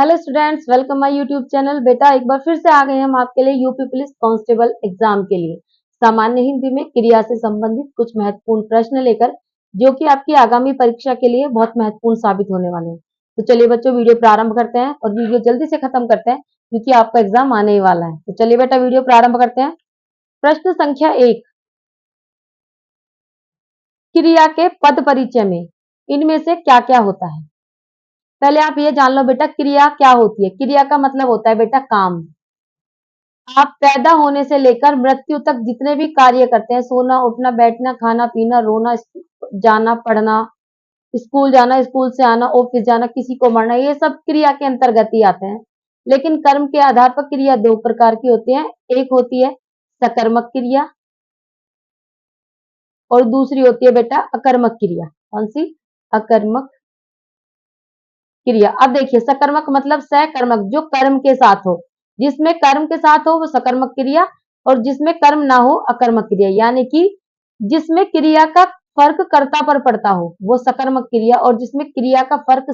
Hello students, welcome my YouTube channel. बेटा एक बार फिर से आ गए हम आपके लिए यूपी पुलिस कांस्टेबल एग्जाम के लिए सामान्य हिंदी में क्रिया से संबंधित कुछ महत्वपूर्ण प्रश्न लेकर, जो कि आपकी आगामी परीक्षा के लिए बहुत महत्वपूर्ण साबित होने वाले हैं। तो चलिए बच्चों, वीडियो प्रारंभ करते हैं और वीडियो जल्दी से खत्म करते हैं क्योंकि आपका एग्जाम आने ही वाला है। तो चलिए बेटा वीडियो प्रारंभ करते हैं। प्रश्न संख्या 1, क्रिया के पद परिचय में इनमें से क्या क्या होता है। पहले आप ये जान लो बेटा, क्रिया क्या होती है। क्रिया का मतलब होता है बेटा काम। आप पैदा होने से लेकर मृत्यु तक जितने भी कार्य करते हैं, सोना उठना बैठना खाना पीना रोना जाना पढ़ना, स्कूल जाना स्कूल से आना ऑफिस जाना किसी को मरना, ये सब क्रिया के अंतर्गत ही आते हैं। लेकिन कर्म के आधार पर क्रिया दो प्रकार की होती है। एक होती है सकर्मक क्रिया और दूसरी होती है बेटा अकर्मक क्रिया। कौन सी? अकर्मक क्रिया। अब देखिए, सकर्मक मतलब सकर्मक, जो कर्म के साथ हो। जिसमें कर्म के साथ हो वो सकर्मक क्रिया, और जिसमें कर्म ना हो अकर्मक क्रिया। यानी कि जिसमें क्रिया का फर्क कर्ता पर पड़ता हो वो सकर्मक क्रिया, और जिसमें क्रिया का फर्क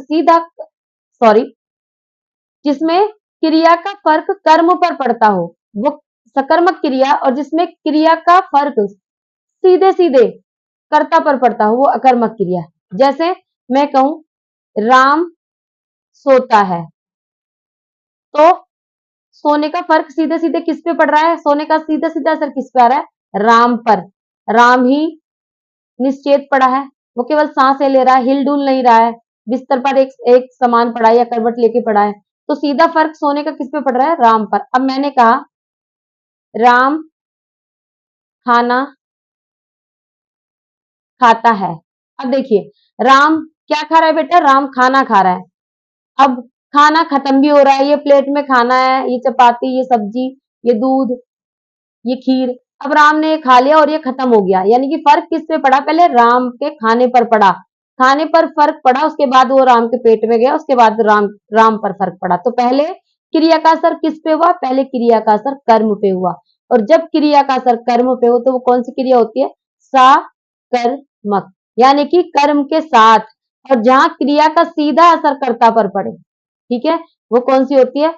जिसमें क्रिया का फर्क कर्म पर पड़ता हो वो सकर्मक क्रिया, और जिसमें क्रिया का फर्क सीधे सीधे कर्ता पर पड़ता हो वो अकर्मक क्रिया। जैसे मैं कहूं राम सोता है, तो सोने का फर्क सीधे सीधे किस पे पड़ रहा है? सोने का सीधा सीधा असर किस पे आ रहा है? राम पर। राम ही निश्चेत पड़ा है, वो केवल सांसें ले रहा है, हिल डुल नहीं रहा है, बिस्तर पर एक एक सामान पड़ा है या करवट लेके पड़ा है। तो सीधा फर्क सोने का किस पे पड़ रहा है? राम पर। अब मैंने कहा राम खाना खाता है। अब देखिए राम क्या खा रहा है बेटा? राम खाना खा रहा है। अब खाना खत्म भी हो रहा है, ये प्लेट में खाना है, ये चपाती, ये सब्जी, ये दूध, ये खीर। अब राम ने ये खा लिया और ये खत्म हो गया। यानी कि फर्क किस पे पड़ा? पहले राम के खाने पर पड़ा, खाने पर फर्क पड़ा, उसके बाद वो राम के पेट में गया, उसके बाद राम पर फर्क पड़ा। तो पहले क्रिया का असर किस पे हुआ? पहले क्रिया का असर कर्म पे हुआ। और जब क्रिया का असर कर्म पे हो तो वो कौन सी क्रिया होती है? सकर्मक, यानी कि कर्म के साथ। और जहां क्रिया का सीधा असर कर्ता पर पड़े, ठीक है, वो कौन सी होती है?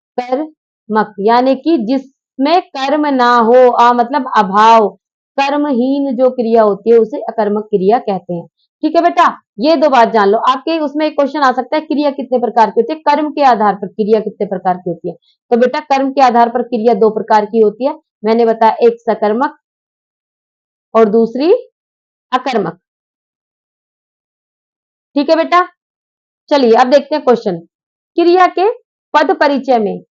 अकर्मक, यानी कि जिसमें कर्म ना हो। मतलब अभाव, कर्महीन जो क्रिया होती है उसे अकर्मक क्रिया कहते हैं। ठीक है बेटा, ये दो बात जान लो। आपके उसमें एक क्वेश्चन आ सकता है, क्रिया कितने प्रकार की होती है? कर्म के आधार पर क्रिया कितने प्रकार की होती है? तो बेटा कर्म के आधार पर क्रिया दो प्रकार की होती है। मैंने बताया, एक सकर्मक और दूसरी अकर्मक। ठीक है बेटा, चलिए अब देखते हैं क्वेश्चन। क्रिया के पद परिचय में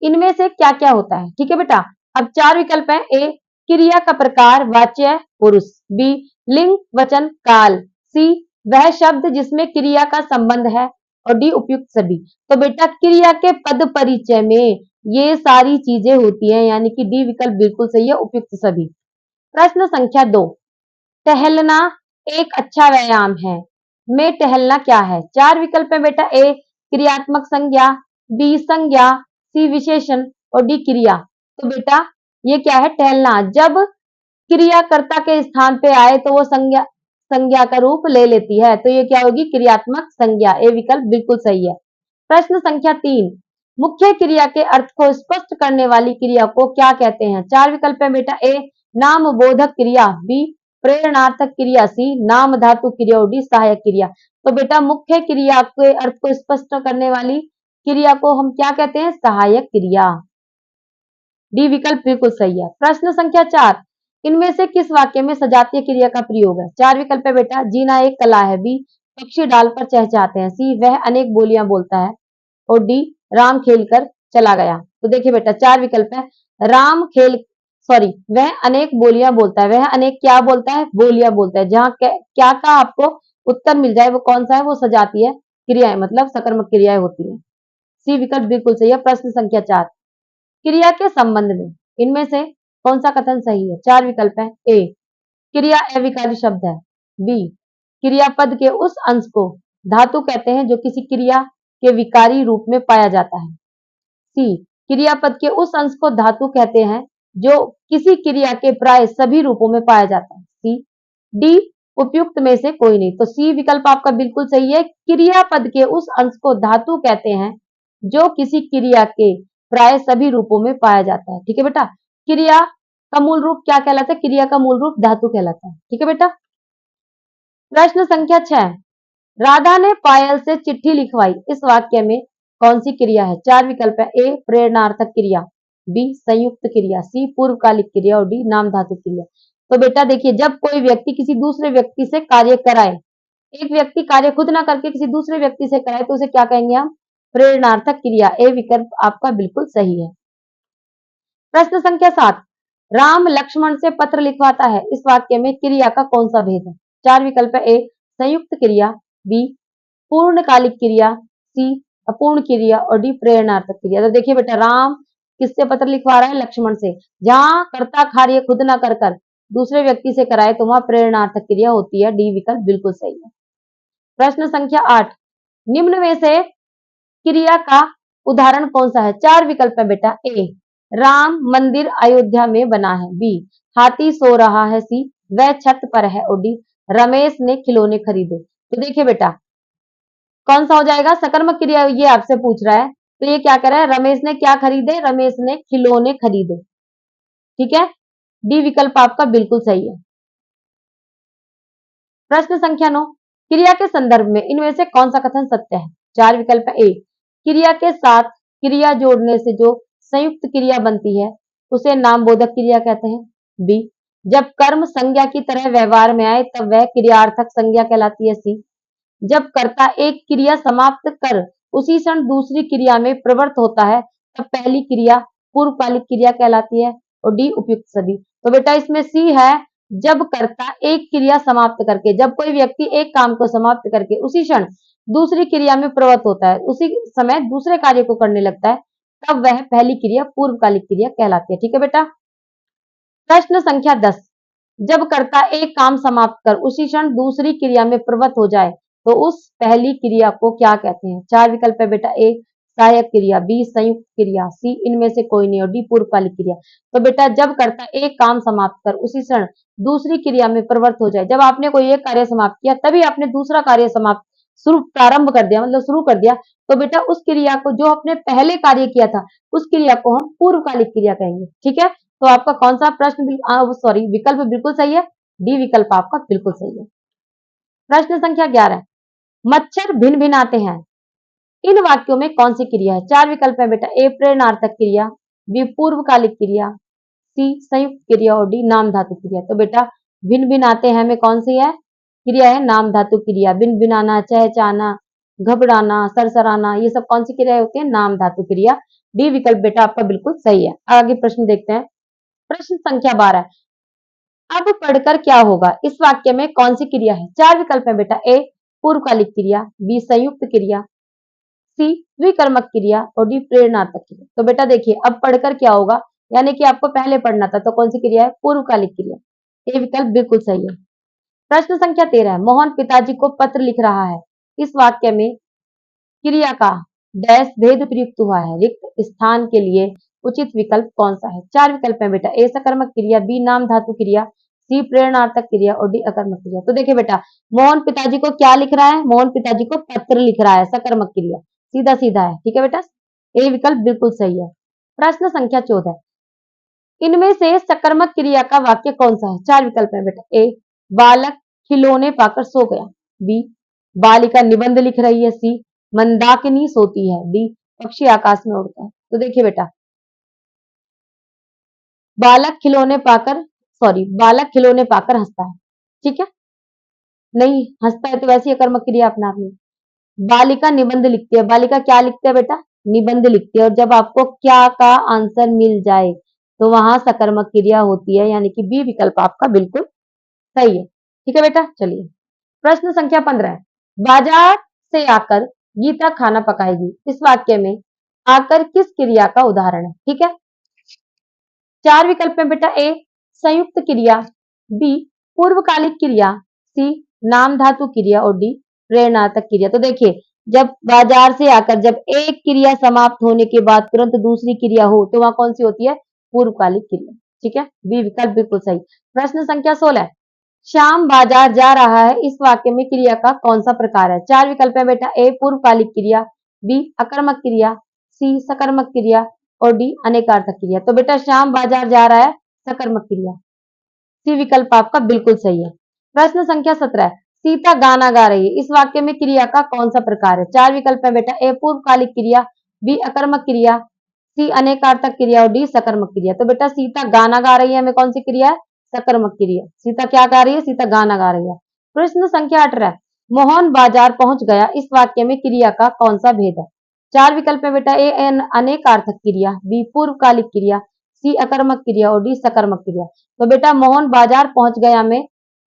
इनमें से क्या क्या होता है? ठीक है बेटा, अब चार विकल्प हैं। ए क्रिया का प्रकार वाच्य पुरुष, बी लिंग वचन काल, सी वह शब्द जिसमें क्रिया का संबंध है, और डी उपयुक्त सभी। तो बेटा क्रिया के पद परिचय में ये सारी चीजें होती हैं, यानी कि डी विकल्प बिल्कुल सही है, उपयुक्त सभी। प्रश्न संख्या 2, टहलना एक अच्छा व्यायाम है में टहलना क्या है? चार विकल्प है बेटा। ए क्रियात्मक संज्ञा, बी संज्ञा, सी विशेषण, और डी क्रिया। तो बेटा ये क्या है? टहलना जब क्रियाकर्ता के स्थान पे आए तो वो संज्ञा संज्ञा का रूप ले लेती है, तो ये क्या होगी? क्रियात्मक संज्ञा। ए विकल्प बिल्कुल सही है। प्रश्न संख्या 3, मुख्य क्रिया के अर्थ को स्पष्ट करने वाली क्रिया को क्या कहते हैं? चार विकल्प है बेटा। ए नाम बोधक क्रिया, बी प्रेरणार्थक क्रिया, सी नाम धातु क्रिया, और डी सहायक क्रिया। तो बेटा मुख्य क्रिया के अर्थ को स्पष्ट करने वाली क्रिया को हम क्या कहते हैं? सहायक क्रिया। डी विकल्प बिल्कुल सही है। प्रश्न संख्या 4, इनमें से किस वाक्य में सजातीय क्रिया का प्रयोग है? चार विकल्प है बेटा। जीना एक कला है, बी पक्षी डाल पर चहचहाते हैं, सी वह अनेक बोलियां बोलता है, और डी राम खेल कर चला गया। तो देखिए बेटा चार विकल्प है। राम खेल सॉरी वह अनेक बोलियां बोलता है, वह अनेक क्या बोलता है? बोलियां बोलता है। जहां क्या का आपको उत्तर मिल जाए वो कौन सा है? वो सजातीय क्रियाएं, मतलब सकर्मक क्रियाएं होती है। सी विकल्प बिल्कुल सही है। प्रश्न संख्या 4, क्रिया के संबंध में इनमें से कौन सा कथन सही है? चार विकल्प है। ए क्रिया अविकारी शब्द है, बी क्रियापद के उस अंश को धातु कहते हैं जो किसी क्रिया के विकारी रूप में पाया जाता है, सी क्रियापद के उस अंश को धातु कहते हैं जो किसी क्रिया के प्राय सभी रूपों में पाया जाता है, सी डी उपयुक्त में से कोई नहीं। तो सी विकल्प आपका बिल्कुल सही है। क्रियापद के उस अंश को धातु कहते हैं जो किसी क्रिया के प्राय सभी रूपों में पाया जाता है। ठीक है बेटा, क्रिया का मूल रूप क्या कहलाता है? क्रिया का मूल रूप धातु कहलाता है। ठीक है बेटा। प्रश्न संख्या 6, राधा ने पायल से चिट्ठी लिखवाई, इस वाक्य में कौन सी क्रिया है? चार विकल्प है। ए प्रेरणार्थक क्रिया, बी संयुक्त क्रिया, सी पूर्वकालिक क्रिया और डी नाम धातु क्रिया। तो बेटा देखिए, जब कोई व्यक्ति किसी दूसरे व्यक्ति से कार्य कराए, एक व्यक्ति कार्य खुद ना करके किसी दूसरे व्यक्ति से कराए, तो उसे क्या कहेंगे हम? प्रेरणार्थक क्रिया। ए विकल्प आपका बिल्कुल सही है। प्रश्न संख्या 7, राम लक्ष्मण से पत्र लिखवाता है, इस वाक्य में क्रिया का कौन सा भेद है? चार विकल्प है। ए संयुक्त क्रिया, बी पूर्णकालिक क्रिया, सी अपूर्ण क्रिया और डी प्रेरणार्थक क्रिया। तो देखिए बेटा, राम किससे पत्र लिखवा रहा है? लक्ष्मण से। जहां कर्ता कार्य खुद ना कर कर दूसरे व्यक्ति से कराए तो वहां प्रेरणार्थक क्रिया होती है। डी विकल्प बिल्कुल सही है। प्रश्न संख्या 8, निम्न में से क्रिया का उदाहरण कौन सा है? चार विकल्प है बेटा। ए राम मंदिर अयोध्या में बना है, बी हाथी सो रहा है, सी वह छत पर है और डी रमेश ने खिलौने खरीदे। तो देखिए बेटा, कौन सा हो जाएगा? सकर्मक क्रिया ये आपसे पूछ रहा है, तो ये क्या कर रहा है? रमेश ने क्या खरीदे? रमेश ने खिलौने खरीदे। ठीक है, डी विकल्प आपका बिल्कुल सही है। प्रश्न संख्या 9, क्रिया के संदर्भ में इनमें से कौन सा कथन सत्य है? चार विकल्प है। ए क्रिया के साथ क्रिया जोड़ने से जो संयुक्त क्रिया बनती है उसे नामबोधक क्रिया कहते हैं। बी जब कर्म संज्ञा की तरह व्यवहार में आए तब वह क्रियार्थक संज्ञा कहलाती है। सी जब कर्ता एक क्रिया समाप्त कर उसी क्षण दूसरी क्रिया में प्रवृत्त होता है तब पहली क्रिया पूर्वकालिक क्रिया कहलाती है। और डी उपयुक्त सभी। तो बेटा इसमें सी है, जब कर्ता एक क्रिया समाप्त करके, जब कोई व्यक्ति एक काम को समाप्त करके उसी क्षण दूसरी क्रिया में प्रवृत्त होता है, उसी समय दूसरे कार्य को करने लगता है, तब वह पहली क्रिया पूर्वकालिक क्रिया कहलाती है। ठीक है बेटा। प्रश्न संख्या 10, जब कर्ता एक काम समाप्त कर उसी क्षण दूसरी क्रिया में प्रवृत्त हो जाए तो उस पहली क्रिया को क्या कहते हैं? चार विकल्प है बेटा। ए सहायक क्रिया, बी संयुक्त क्रिया, सी इनमें से कोई नहीं और डी पूर्वकालिक क्रिया। तो बेटा जब कर्ता एक काम समाप्त कर उसी क्षण दूसरी क्रिया में प्रवृत्त हो जाए, जब आपने कोई एक कार्य समाप्त किया तभी आपने दूसरा कार्य समाप्त शुरू प्रारंभ कर दिया, मतलब शुरू कर दिया, तो बेटा उस क्रिया को, जो आपने पहले कार्य किया था, उस क्रिया को हम पूर्वकालिक क्रिया कहेंगे। ठीक है, तो आपका कौन सा प्रश्न सॉरी विकल्प बिल्कुल सही है? डी विकल्प आपका बिल्कुल सही है। प्रश्न संख्या 11, मच्छर भिन भिन आते हैं, इन वाक्यों में कौन सी क्रिया है? चार विकल्प है बेटा। ए प्रेरणार्थक क्रिया, बी पूर्वकालिक क्रिया, सी संयुक्त क्रिया और डी नाम धातु क्रिया। तो बेटा भिन भिन आते हैं में कौन सी है क्रिया? है नाम धातु क्रिया। भिन भिनाना, चहचहाना, घबराना, सरसराना, ये सब कौन सी क्रिया होती है? नाम धातु क्रिया। डी विकल्प बेटा आपका बिल्कुल सही है। आगे प्रश्न देखते हैं। प्रश्न संख्या 12, अब पढ़कर क्या होगा, इस वाक्य में कौन सी क्रिया है? चार विकल्प है बेटा। ए पूर्वकालिक क्रिया, बी संयुक्त क्रिया, सी द्विकर्मक क्रिया और डी प्रेरणार्थक क्रिया। तो बेटा देखिए, अब पढ़कर क्या होगा, यानी कि आपको पहले पढ़ना था, तो कौन सी क्रिया है? पूर्वकालिक क्रिया। ये विकल्प बिल्कुल सही है। प्रश्न संख्या 13, मोहन पिताजी को पत्र लिख रहा है, इस वाक्य में क्रिया का डैश भेद प्रयुक्त हुआ है, रिक्त स्थान के लिए उचित विकल्प कौन सा है? चार विकल्प है बेटा। ए सकर्मक क्रिया, बी नाम धातु क्रिया, सी प्रेरणार्थक क्रिया और डी अकर्मक क्रिया। तो देखिए बेटा, मोहन पिताजी को क्या लिख रहा है? मोहन पिताजी को पत्र लिख रहा है, सकर्मक क्रिया, सीधा सीधा है। ठीक है बेटा, ए विकल्प बिल्कुल सही है। प्रश्न संख्या 14, इनमें से सकर्मक क्रिया का वाक्य कौन सा है? चार विकल्प है बेटा। ए बालक खिलौने पाकर सो गया, बी बालिका निबंध लिख रही है, सी मंदाकिनी सोती है, डी पक्षी आकाश में उड़ता है। तो देखिए बेटा, बालक खिलौने पाकर हंसता है। ठीक है, नहीं हंसता है तो वैसी अकर्मक क्रिया अपना आपने। बालिका निबंध लिखती है, बालिका क्या लिखती है बेटा? निबंध लिखती है। और जब आपको क्या का आंसर मिल जाए तो वहां सकर्मक क्रिया होती है, यानी कि बी विकल्प आपका बिल्कुल सही है। ठीक है बेटा, चलिए प्रश्न संख्या 15, बाजार से आकर गीता खाना पकाएगी, इस वाक्य में आकर किस क्रिया का उदाहरण है? ठीक है, चार विकल्प में बेटा। ए संयुक्त क्रिया, बी पूर्वकालिक क्रिया, सी नाम धातु क्रिया और डी प्रेरणार्थक क्रिया। तो देखिए, जब बाजार से आकर जब एक क्रिया समाप्त होने के बाद तुरंत दूसरी क्रिया हो तो वहां कौन सी होती है? पूर्वकालिक क्रिया। ठीक है, बी विकल्प बिल्कुल सही। प्रश्न संख्या 16, श्याम बाजार जा रहा है, इस वाक्य में क्रिया का कौन सा प्रकार है? चार विकल्प है बेटा। ए पूर्वकालिक क्रिया, बी अकर्मक क्रिया, सी सकर्मक क्रिया और डी अनेकार्थक क्रिया। तो बेटा श्याम बाजार जा रहा है सकर्मक क्रिया, सी विकल्प आपका बिल्कुल सही है। प्रश्न संख्या 17, सीता गाना गा रही है, इस वाक्य में क्रिया का कौन सा प्रकार है? चार विकल्प है बेटा। ए पूर्वकालिक क्रिया, बी अकर्मक क्रिया, सी अनेकार्थक क्रिया और डी सकर्मक क्रिया। तो बेटा सीता गाना गा रही है, हमें कौन सी क्रिया है? सकर्मक क्रिया। सीता क्या गा रही है? सीता गाना गा रही है। प्रश्न संख्या 18, मोहन बाजार पहुंच गया, इस वाक्य में क्रिया का कौन सा भेद है? चार विकल्प है बेटा। ए अनेकार्थक क्रिया, बी पूर्वकालिक क्रिया, सी अकर्मक क्रिया और डी सकर्मक क्रिया। तो बेटा मोहन बाजार पहुंच गया में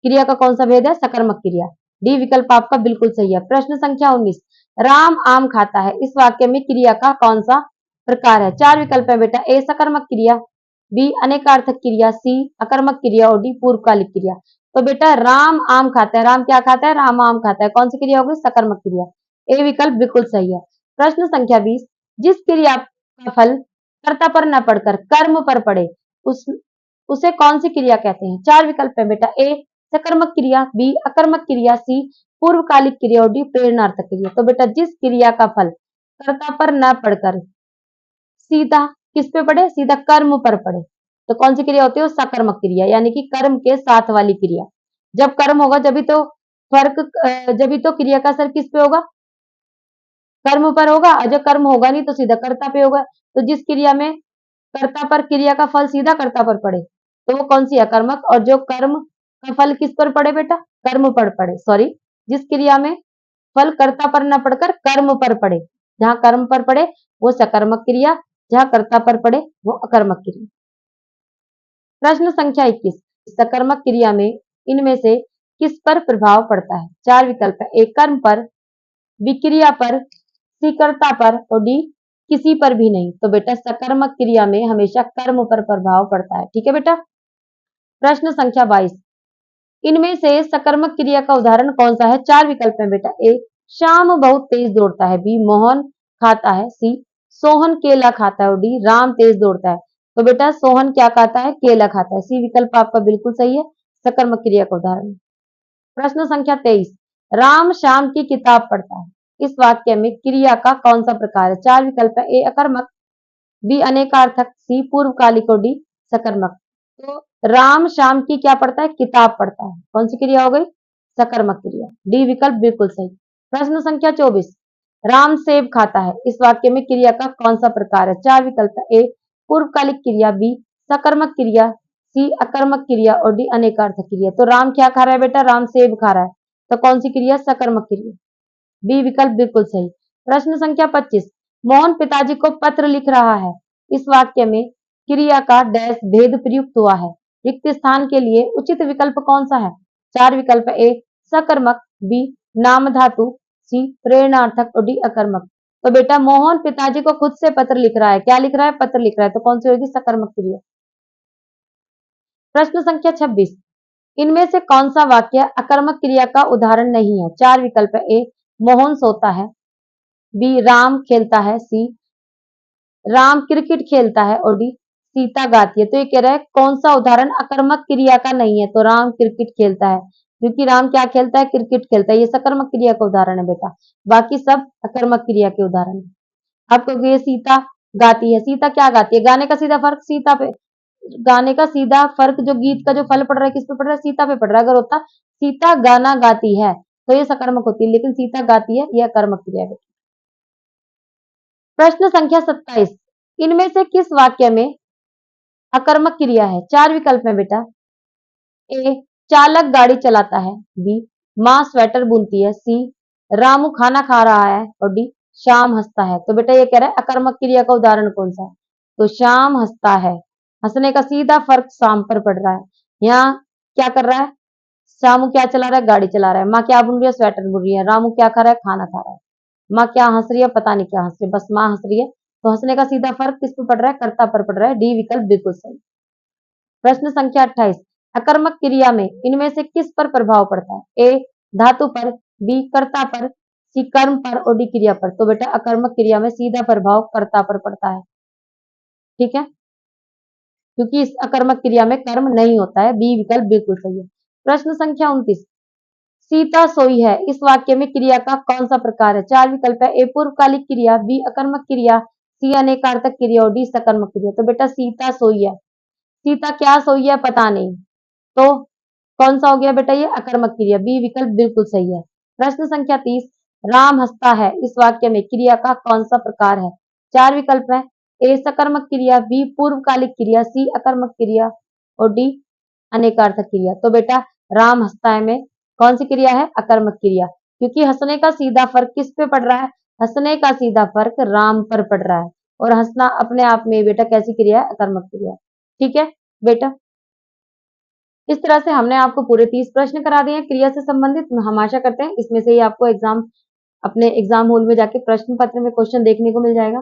क्रिया का कौन सा भेद है? सकर्मक क्रिया। डी विकल्प आपका बिल्कुल सही है। प्रश्न संख्या 19, राम आम खाता है, इस वाक्य में क्रिया का कौन सा प्रकार है? चार विकल्प है बेटा। ए सकर्मक क्रिया, बी अनेकार्थक क्रिया, सी अकर्मक क्रिया और डी पूर्वकालिक क्रिया। तो बेटा राम आम खाता है, राम क्या खाता है? राम आम खाता है, कौन सी क्रिया होगी? सकर्मक क्रिया। ए विकल्प बिल्कुल सही है। प्रश्न संख्या 20, जिस क्रिया का फल कर्ता पर न पड़कर कर्म पर पड़े उसे कौन सी क्रिया कहते हैं? चार विकल्प है बेटा। ए सकर्मक क्रिया, बी अकर्मक क्रिया, सी पूर्वकालिक क्रिया और डी प्रेरणार्थक क्रिया। तो बेटा जिस क्रिया का फल कर्ता पर न पड़कर सीधा किस पे पड़े? सीधा कर्म पर पड़े, तो कौन सी क्रिया होती है? वो सकर्मक क्रिया, यानी कि कर्म के साथ वाली क्रिया। जब कर्म होगा जब तो क्रिया का असर किस पे होगा? कर्म पर होगा, और जब कर्म होगा नहीं तो सीधा कर्ता पे होगा। तो जिस क्रिया में कर्ता पर क्रिया का फल सीधा कर्ता पर पड़े तो वो कौन सी है? कर्मक। और जो कर्म का फल किस पर पड़े बेटा? कर्म पर पड़े, सॉरी, जिस क्रिया में फल कर्ता पर न पड़कर कर्म पर पड़े, जहां कर्म पर पड़े वो सकर्मक क्रिया, जहां कर्ता पर पड़े वो अकर्मक क्रिया। प्रश्न संख्या 21, सकर्मक क्रिया में इनमें से किस पर प्रभाव पड़ता है? चार विकल्प है। ए कर्म पर, बी क्रिया पर, सी कर्ता पर और डी किसी पर भी नहीं। तो बेटा सकर्मक क्रिया में हमेशा कर्म पर प्रभाव पड़ता है। ठीक है बेटा। प्रश्न संख्या 22, इनमें से सकर्मक क्रिया का उदाहरण कौन सा है? चार विकल्प है बेटा। ए श्याम बहुत तेज दौड़ता है, बी मोहन खाता है, सी सोहन केला खाता है और डी राम तेज दौड़ता है। तो बेटा सोहन क्या खाता है? केला खाता है, सी विकल्प आपका बिल्कुल सही है, सकर्मक क्रिया का उदाहरण। प्रश्न संख्या 23, राम श्याम की किताब पढ़ता है, इस वाक्य में क्रिया का कौन सा प्रकार है? चार विकल्प है। ए अकर्मक, बी अनेकार्थक, सी पूर्वकालिक और डी सकर्मक। तो राम श्याम की क्या पढ़ता है? किताब पढ़ता है, कौन सी क्रिया हो गई? सकर्मक क्रिया। डी विकल्प बिल्कुल सही। प्रश्न संख्या 24, राम सेब खाता है, इस वाक्य में क्रिया का कौन सा प्रकार है? चार विकल्प है। ए पूर्वकालिक क्रिया, बी सकर्मक क्रिया, सी अकर्मक क्रिया और डी अनेकार्थक क्रिया। तो राम क्या खा रहा है बेटा? राम सेब खा रहा है, तो कौन सी क्रिया? सकर्मक क्रिया। बी विकल्प बिल्कुल सही। प्रश्न संख्या 25, मोहन पिताजी को पत्र लिख रहा है, इस वाक्य में क्रिया का डैश भेद प्रयुक्त हुआ है, रिक्त स्थान के लिए उचित विकल्प कौन सा है? चार विकल्प है। ए सकर्मक, बी नाम धातु, सी प्रेरणार्थक और डी अकर्मक। तो बेटा मोहन पिताजी को खुद से पत्र लिख रहा है, क्या लिख रहा है? पत्र लिख रहा है, तो कौन सी होगी? सकर्मक क्रिया। प्रश्न संख्या 26, इनमें से कौन सा वाक्य अकर्मक क्रिया का उदाहरण नहीं है? चार विकल्प है। ए मोहन सोता है, बी राम खेलता है, सी राम क्रिकेट खेलता है और डी सीता गाती है। तो ये कह रहा है कौन सा उदाहरण अकर्मक क्रिया का नहीं है? तो राम क्रिकेट खेलता है, क्योंकि राम क्या खेलता है? क्रिकेट खेलता है, ये सकर्मक क्रिया का उदाहरण है बेटा, बाकी सब अकर्मक क्रिया के उदाहरण है। आपको ये सीता गाती है, सीता क्या गाती है? गाने का सीधा फर्क सीता पे, गाने का सीधा फर्क जो गीत का जो फल पड़ रहा है किस पे पड़ रहा है? सीता पे पड़ रहा है। अगर होता सीता गाना गाती है तो ये सकर्मक होती है, लेकिन सीता गाती है, यह अकर्मक क्रिया है। प्रश्न संख्या 27, इनमें से किस वाक्य में अकर्मक क्रिया है? चार विकल्प में बेटा। ए चालक गाड़ी चलाता है, बी माँ स्वेटर बुनती है, सी रामू खाना खा रहा है और डी श्याम हंसता है। तो बेटा ये कह रहा है अकर्मक क्रिया का उदाहरण कौन सा है? तो श्याम हंसता है, हंसने का सीधा फर्क शाम पर पड़ रहा है। यहाँ क्या कर रहा है? श्यामू क्या चला रहा है? गाड़ी चला रहा है। माँ क्या बुन रही है? स्वेटर बुन रही है। रामू क्या खा रहा है? खाना खा रहा है। माँ क्या हंस रही है? पता नहीं क्या हंस रही है, बस माँ हंस रही है। तो हंसने का सीधा फर्क किस पे पड़ रहा है? कर्ता पर पड़ रहा है। डी विकल्प बिल्कुल सही। प्रश्न संख्या 28, अकर्मक क्रिया में इनमें से किस पर प्रभाव पड़ता है? ए धातु पर, बी कर्ता पर, सी कर्म पर और डी क्रिया पर। तो बेटा अकर्मक क्रिया में सीधा प्रभाव कर्ता पर पड़ता है, ठीक है, क्योंकि इस अकर्मक क्रिया में कर्म नहीं होता है। बी विकल्प बिल्कुल सही है। प्रश्न संख्या 29, सीता सोई है इस वाक्य में क्रिया का कौन सा प्रकार है? चार विकल्प है, ए पूर्वकालिक क्रिया, बी अकर्मक क्रिया, सी अनेकार्थक क्रिया और डी सकर्मक क्रिया। तो बेटा सीता सोई है, सीता क्या सोई है पता नहीं, तो कौन सा हो गया बेटा ये अकर्मक क्रिया, बी विकल्प बिल्कुल सही है। प्रश्न संख्या 30, राम हंसता है इस वाक्य में क्रिया का कौन सा प्रकार है? चार विकल्प है, ए सकर्मक क्रिया, बी पूर्वकालिक क्रिया, सी अकर्मक क्रिया और डी अनेकार्थक क्रिया। तो बेटा राम हंसता है में कौन सी क्रिया है? अकर्मक क्रिया, क्योंकि हंसने का सीधा फर्क किस पे पड़ रहा है? हंसने का सीधा फर्क राम पर पड़ रहा है, और हंसना अपने आप में बेटा कैसी क्रिया है? अकर्मक क्रिया। ठीक है बेटा, इस तरह से हमने आपको पूरे 30 प्रश्न करा दिए हैं क्रिया से संबंधित। हम आशा करते हैं इसमें से ही आपको अपने एग्जाम हॉल में जाके प्रश्न पत्र में क्वेश्चन देखने को मिल जाएगा।